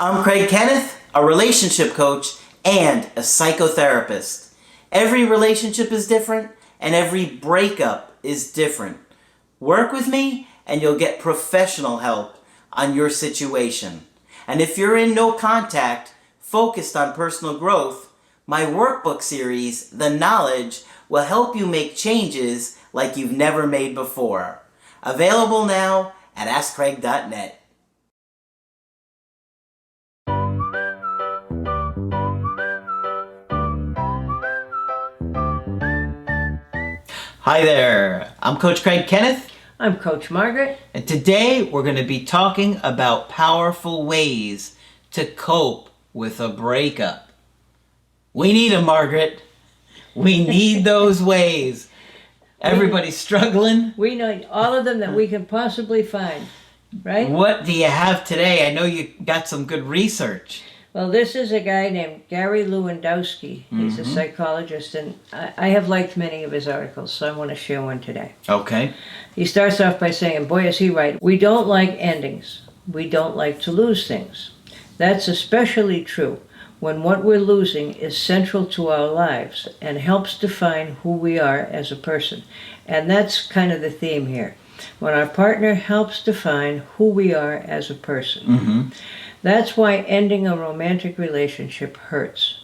I'm Kenneth, a relationship coach and a psychotherapist. Every relationship is different and every breakup is different. Work with me and you'll get professional help on your situation. And if you're in no contact, focused on personal growth, my workbook series, The Knowledge, will help you make changes like you've never made before. Available now at AskCraig.net. Hi there, I'm Coach Kenneth. I'm Coach Margaret. And today we're going to be talking about powerful ways to cope with a breakup. We need them, Margaret. We need those ways. Everybody's struggling. We know all of them that we can possibly find, right? What do you have today? I know you got some good research. Well, this is a guy named Gary Lewandowski. He's a psychologist, and I have liked many of his articles, so I want to share one today. Okay. He starts off by saying, and boy is he right, we don't like endings. We don't like to lose things. That's especially true when what we're losing is central to our lives and helps define who we are as a person. And that's kind of the theme here. When our partner helps define who we are as a person. That's why ending a romantic relationship hurts.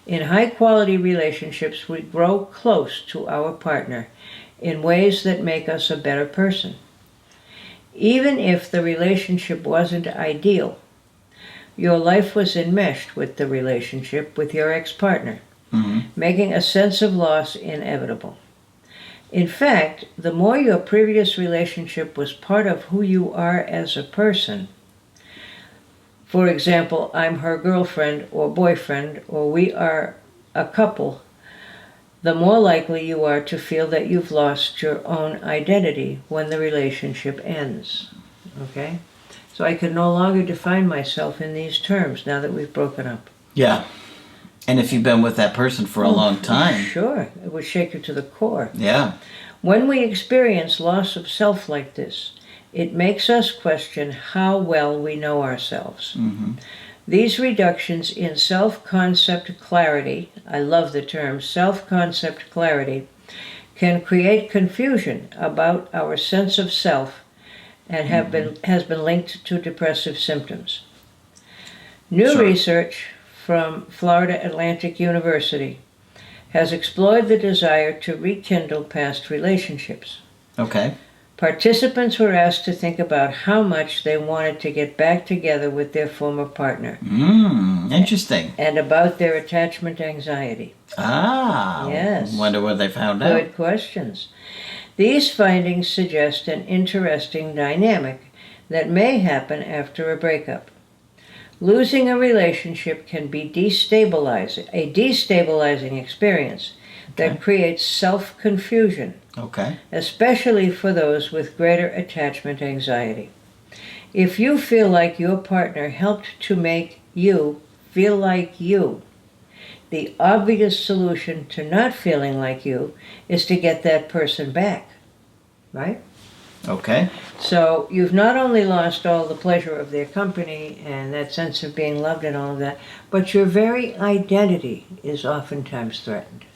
In high-quality relationships, we grow close to our partner in ways that make us a better person. Even if the relationship wasn't ideal, your life was enmeshed with the relationship with your ex-partner, making a sense of loss inevitable. In fact, the more your previous relationship was part of who you are as a person, for example, I'm her girlfriend or boyfriend, or we are a couple, the more likely you are to feel that you've lost your own identity when the relationship ends. Okay? So I can no longer define myself in these terms now that we've broken up. Yeah. And if you've been with that person for a long time. Sure. It would shake you to the core. Yeah. When we experience loss of self like this, it makes us question how well we know ourselves. These reductions in self-concept clarity, I love the term self-concept clarity, can create confusion about our sense of self and has been linked to depressive symptoms. New research from Florida Atlantic University has explored the desire to rekindle past relationships. Okay. Participants were asked to think about how much they wanted to get back together with their former partner. Interesting. And about their attachment anxiety. Ah. Yes. Wonder what they found out. Good questions. These findings suggest an interesting dynamic that may happen after a breakup. Losing a relationship can be a destabilizing experience that creates self-confusion. Okay. Especially for those with greater attachment anxiety. If you feel like your partner helped to make you feel like you, the obvious solution to not feeling like you is to get that person back, right? Okay. So you've not only lost all the pleasure of their company and that sense of being loved and all of that, but your very identity is oftentimes threatened,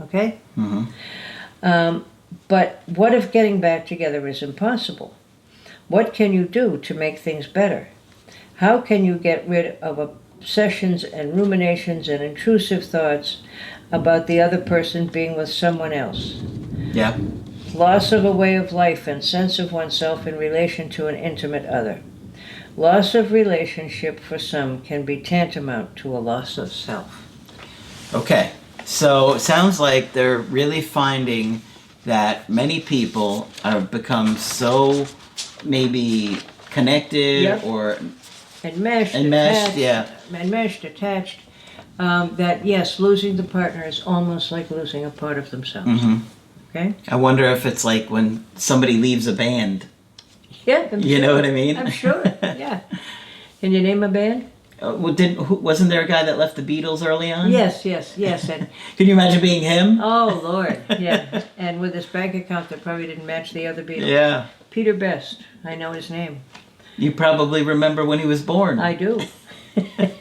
okay? But what if getting back together is impossible? What can you do to make things better? How can you get rid of obsessions and ruminations and intrusive thoughts about the other person being with someone else? Yeah. Loss of a way of life and sense of oneself in relation to an intimate other. Loss of relationship for some can be tantamount to a loss of self. Okay. So it sounds like they're really finding that many people have become so maybe connected or enmeshed, attached, that yes, losing the partner is almost like losing a part of themselves. Okay? I wonder if it's like when somebody leaves a band. Yeah, you know what I mean? I'm sure, yeah. Can you name a band? Wasn't there a guy that left the Beatles early on? Yes. And Can you imagine being him? oh, Lord, yeah. And with his bank account that probably didn't match the other Beatles. Yeah. Peter Best, I know his name. You probably remember when he was born. I do.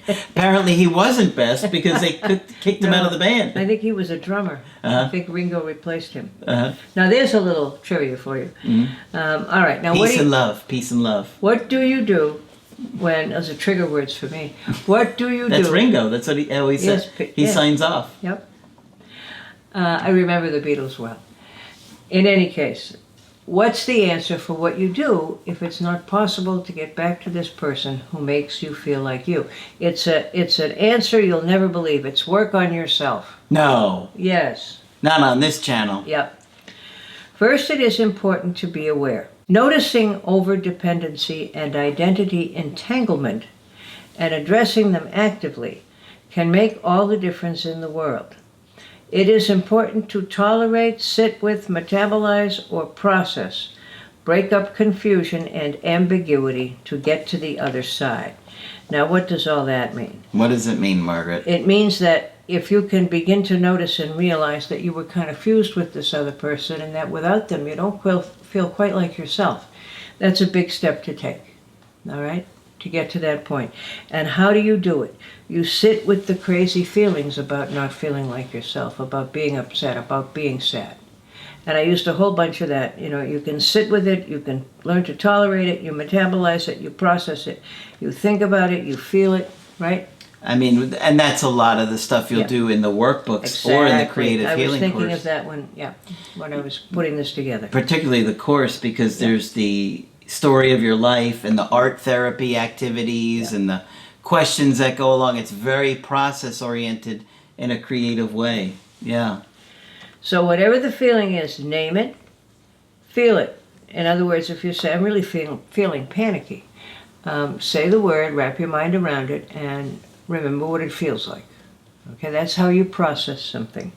Apparently he wasn't best because they kicked him out of the band. I think he was a drummer. Uh-huh. I think Ringo replaced him. Uh-huh. Now there's a little trivia for you. All right, now Peace and love. Peace and love. what do you do when, those are trigger words for me, what do you do? That's Ringo. That's what he always Yes, says. He signs off. Yep. I remember the Beatles well. In any case, what's the answer for what you do if it's not possible to get back to this person who makes you feel like you? It's an answer you'll never believe. It's work on yourself. No. Yes. Not on this channel. Yep. First, it is important to be aware. Noticing over-dependency and identity entanglement and addressing them actively can make all the difference in the world. It is important to tolerate, sit with, metabolize, or process breakup confusion and ambiguity to get to the other side. Now, what does all that mean? What does it mean, Margaret? It means that if you can begin to notice and realize that you were kind of fused with this other person and that without them you don't feel quite like yourself, that's a big step to take, all right, to get to that point. And how do you do it? You sit with the crazy feelings about not feeling like yourself, about being upset, about being sad. And I used a whole bunch of that. You know, you can sit with it, you can learn to tolerate it, you metabolize it, you process it, you think about it, you feel it, right? I mean, and that's a lot of the stuff you'll do in the workbooks or in the creative healing course. I was thinking of that when I was putting this together. Particularly the course, because there's the story of your life and the art therapy activities and the questions that go along. It's very process oriented in a creative way. Yeah. So whatever the feeling is, name it, feel it. In other words, if you say, I'm really feeling panicky, say the word, wrap your mind around it, and remember what it feels like. Okay, that's how you process something.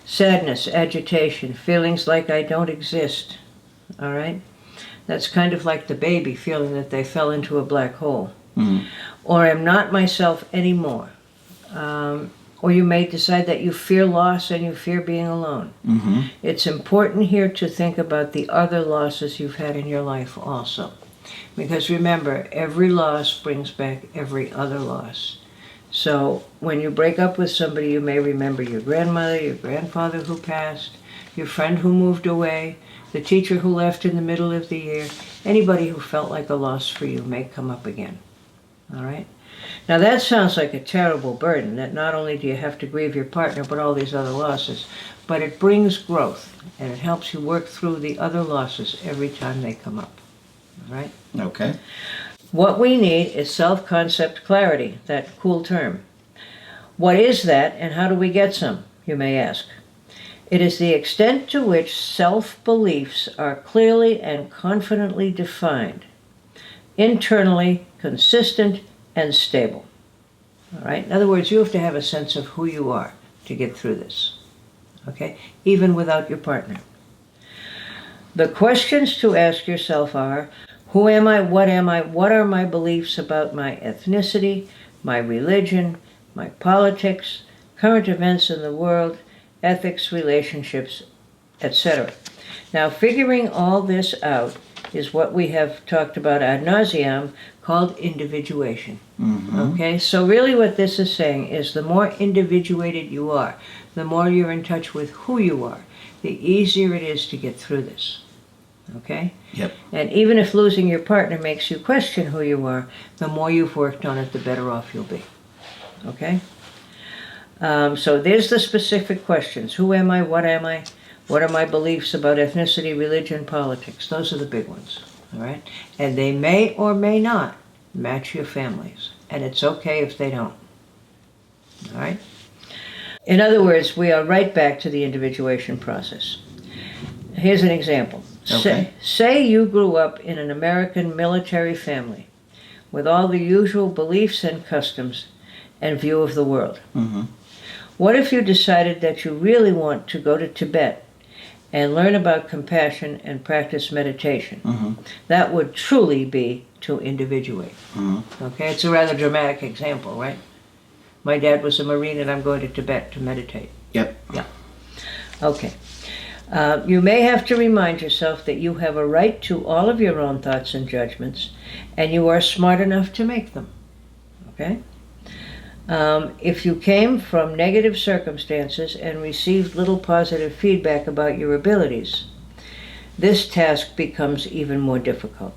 Sadness, agitation, feelings like I don't exist. All right? That's kind of like the baby feeling that they fell into a black hole. Mm-hmm. Or I'm not myself anymore. Or you may decide that you fear loss and you fear being alone. Mm-hmm. It's important here to think about the other losses you've had in your life also. Because remember, every loss brings back every other loss. So when you break up with somebody, you may remember your grandmother, your grandfather who passed, your friend who moved away, the teacher who left in the middle of the year. Anybody who felt like a loss for you may come up again. All right? Now that sounds like a terrible burden, that not only do you have to grieve your partner, but all these other losses. But it brings growth, and it helps you work through the other losses every time they come up. All right? Okay. What we need is self-concept clarity, that cool term. What is that, and how do we get some, you may ask? It is the extent to which self-beliefs are clearly and confidently defined, internally consistent and stable. All right? In other words, you have to have a sense of who you are to get through this, okay? Even without your partner. The questions to ask yourself are, who am I? What are my beliefs about my ethnicity, my religion, my politics, current events in the world, ethics, relationships, etc. Now, figuring all this out is what we have talked about ad nauseam, called individuation. Mm-hmm. Okay, so really what this is saying is the more individuated you are, the more you're in touch with who you are, the easier it is to get through this. Okay? Yep. And even if losing your partner makes you question who you are, the more you've worked on it, the better off you'll be. Okay? So there's the specific questions. Who am I? What am I? What are my beliefs about ethnicity, religion, politics? Those are the big ones. All right? And they may or may not match your families. And it's okay if they don't. All right? In other words, we are right back to the individuation process. Here's an example. Okay. Say you grew up in an American military family with all the usual beliefs and customs and view of the world. Mm-hmm. What if you decided that you really want to go to Tibet and learn about compassion and practice meditation? Mm-hmm. That would truly be to individuate. Mm-hmm. Okay, it's a rather dramatic example, right? My dad was a Marine and I'm going to Tibet to meditate. Yep. Yeah. Okay. You may have to remind yourself that you have a right to all of your own thoughts and judgments, and you are smart enough to make them. Okay? If you came from negative circumstances and received little positive feedback about your abilities, this task becomes even more difficult.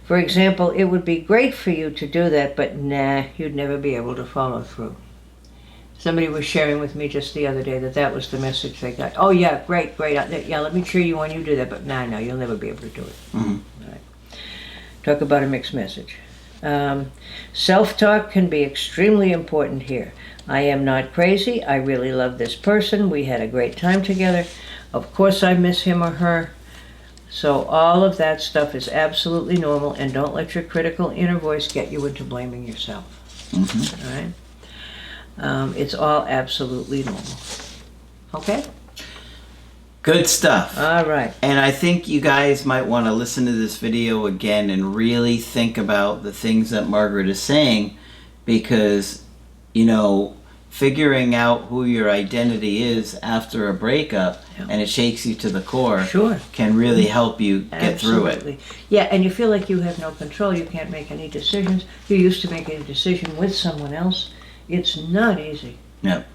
For example, it would be great for you to do that, but nah, you'd never be able to follow through. Somebody was sharing with me just the other day that was the message they got. Oh yeah, great, yeah, let me cheer you on, you do that, but no, you'll never be able to do it. Mm-hmm. All right. Talk about a mixed message. Self-talk can be extremely important here. I am not crazy. I really love this person. We had a great time together. Of course I miss him or her. So all of that stuff is absolutely normal, and don't let your critical inner voice get you into blaming yourself. Mm-hmm. All right? It's all absolutely normal. Okay? Good stuff. All right. And I think you guys might want to listen to this video again and really think about the things that Margaret is saying, because, figuring out who your identity is after a breakup, and it shakes you to the core, Sure, can really help you get through it. Yeah, and you feel like you have no control. You can't make any decisions. You're used to making a decision with someone else. It's not easy. Yep.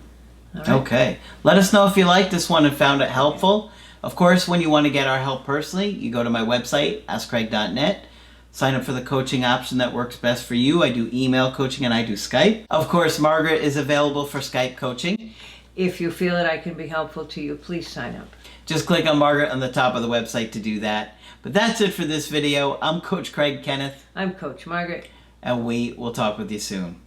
All right? Okay. Let us know if you liked this one and found it helpful. Of course, when you want to get our help personally, you go to my website, askcraig.net. Sign up for the coaching option that works best for you. I do email coaching and I do Skype. Of course, Margaret is available for Skype coaching. If you feel that I can be helpful to you, please sign up. Just click on Margaret on the top of the website to do that. But that's it for this video. I'm Coach Craig Kenneth. I'm Coach Margaret. And we will talk with you soon.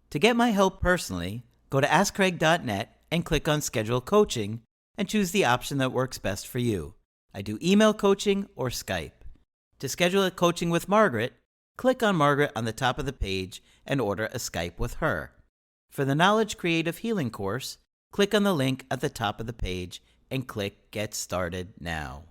To get my help personally, go to askcraig.net and click on Schedule Coaching and choose the option that works best for you. I do email coaching or Skype. To schedule a coaching with Margaret, click on Margaret on the top of the page and order a Skype with her. For the Knowledge Creative Healing course, click on the link at the top of the page and click Get Started Now.